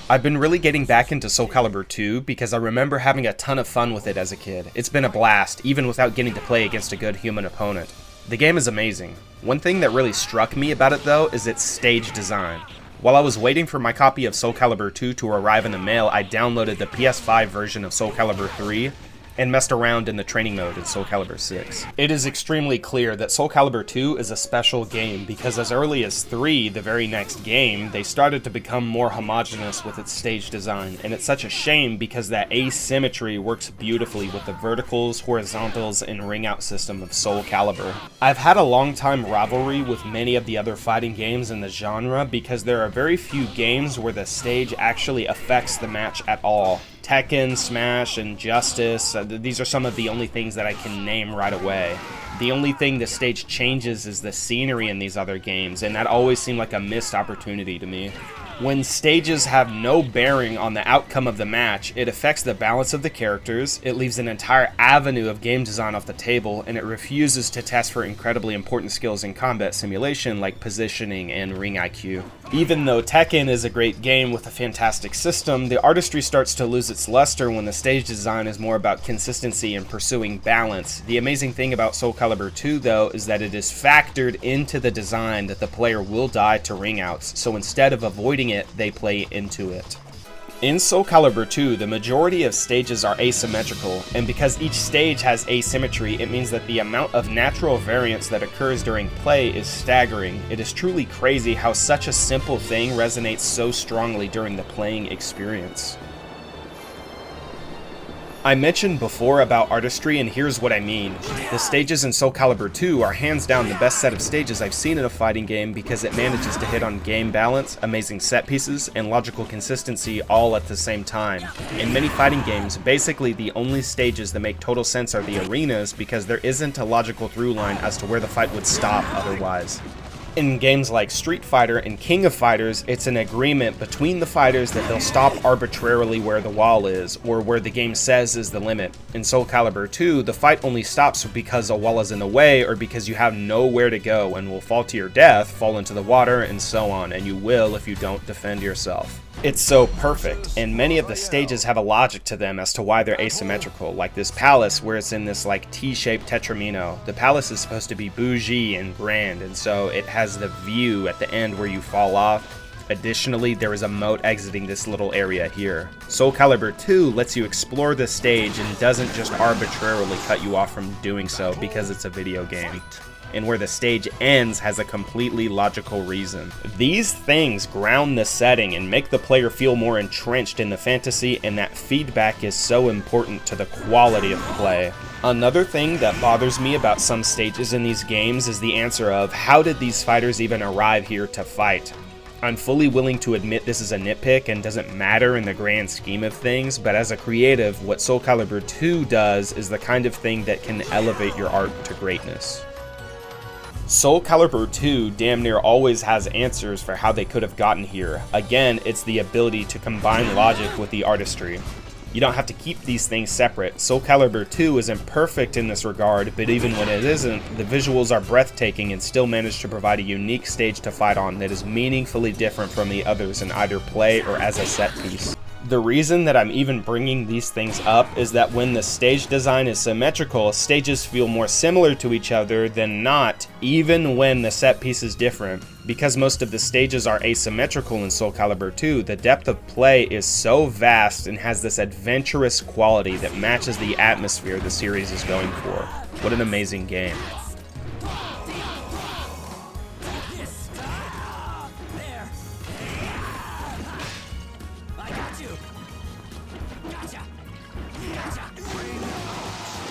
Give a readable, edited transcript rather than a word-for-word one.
I've been really getting back into Soul Calibur 2 because I remember having a ton of fun with it as a kid. It's been a blast, even without getting to play against a good human opponent. The game is amazing. One thing that really struck me about it though is its stage design. While I was waiting for my copy of Soul Calibur 2 to arrive in the mail, I downloaded the PS5 version of Soul Calibur 3 and messed around in the training mode in Soul Calibur 6. It is extremely clear that Soul Calibur 2 is a special game because as early as 3, the very next game, they started to become more homogeneous with its stage design, and it's such a shame because that asymmetry works beautifully with the verticals, horizontals, and ring out system of Soul Calibur. I've had a long time rivalry with many of the other fighting games in the genre because there are very few games where the stage actually affects the match at all. Tekken, Smash, and Justice, these are some of the only things that I can name right away. The only thing the stage changes is the scenery in these other games, and that always seemed like a missed opportunity to me. When stages have no bearing on the outcome of the match, it affects the balance of the characters, it leaves an entire avenue of game design off the table, and it refuses to test for incredibly important skills in combat simulation like positioning and ring IQ. Even though Tekken is a great game with a fantastic system, the artistry starts to lose its luster when the stage design is more about consistency and pursuing balance. The amazing thing about Soul Calibur 2 though is that it is factored into the design that the player will die to ring outs, so instead of avoiding it, they play into it. In Soul Calibur 2, the majority of stages are asymmetrical, and because each stage has asymmetry, it means that the amount of natural variance that occurs during play is staggering. It is truly crazy how such a simple thing resonates so strongly during the playing experience. I mentioned before about artistry, and here's what I mean. The stages in Soul Calibur 2 are hands down the best set of stages I've seen in a fighting game because it manages to hit on game balance, amazing set pieces, and logical consistency all at the same time. In many fighting games, basically the only stages that make total sense are the arenas because there isn't a logical through line as to where the fight would stop otherwise. In games like Street Fighter and King of Fighters, it's an agreement between the fighters that they'll stop arbitrarily where the wall is, or where the game says is the limit. In Soul Calibur 2, the fight only stops because a wall is in the way, or because you have nowhere to go and will fall to your death, fall into the water, and so on, and you will if you don't defend yourself. It's so perfect, and many of the stages have a logic to them as to why they're asymmetrical, like this palace where it's in this like T-shaped tetramino. The palace is supposed to be bougie and grand, and so it has the view at the end where you fall off. Additionally, there is a moat exiting this little area here. Soul Calibur 2 lets you explore the stage and doesn't just arbitrarily cut you off from doing so because it's a video game. And where the stage ends has a completely logical reason. These things ground the setting and make the player feel more entrenched in the fantasy, and that feedback is so important to the quality of play. Another thing that bothers me about some stages in these games is the answer of, how did these fighters even arrive here to fight? I'm fully willing to admit this is a nitpick and doesn't matter in the grand scheme of things, but as a creative, what Soul Calibur 2 does is the kind of thing that can elevate your art to greatness. Soul Calibur 2 damn near always has answers for how they could have gotten here. Again, it's the ability to combine logic with the artistry. You don't have to keep these things separate. Soul Calibur 2 isn't perfect in this regard, but even when it isn't, the visuals are breathtaking and still manage to provide a unique stage to fight on that is meaningfully different from the others in either play or as a set piece. The reason that I'm even bringing these things up is that when the stage design is symmetrical, stages feel more similar to each other than not, even when the set piece is different. Because most of the stages are asymmetrical in Soul Calibur 2, the depth of play is so vast and has this adventurous quality that matches the atmosphere the series is going for. What an amazing game.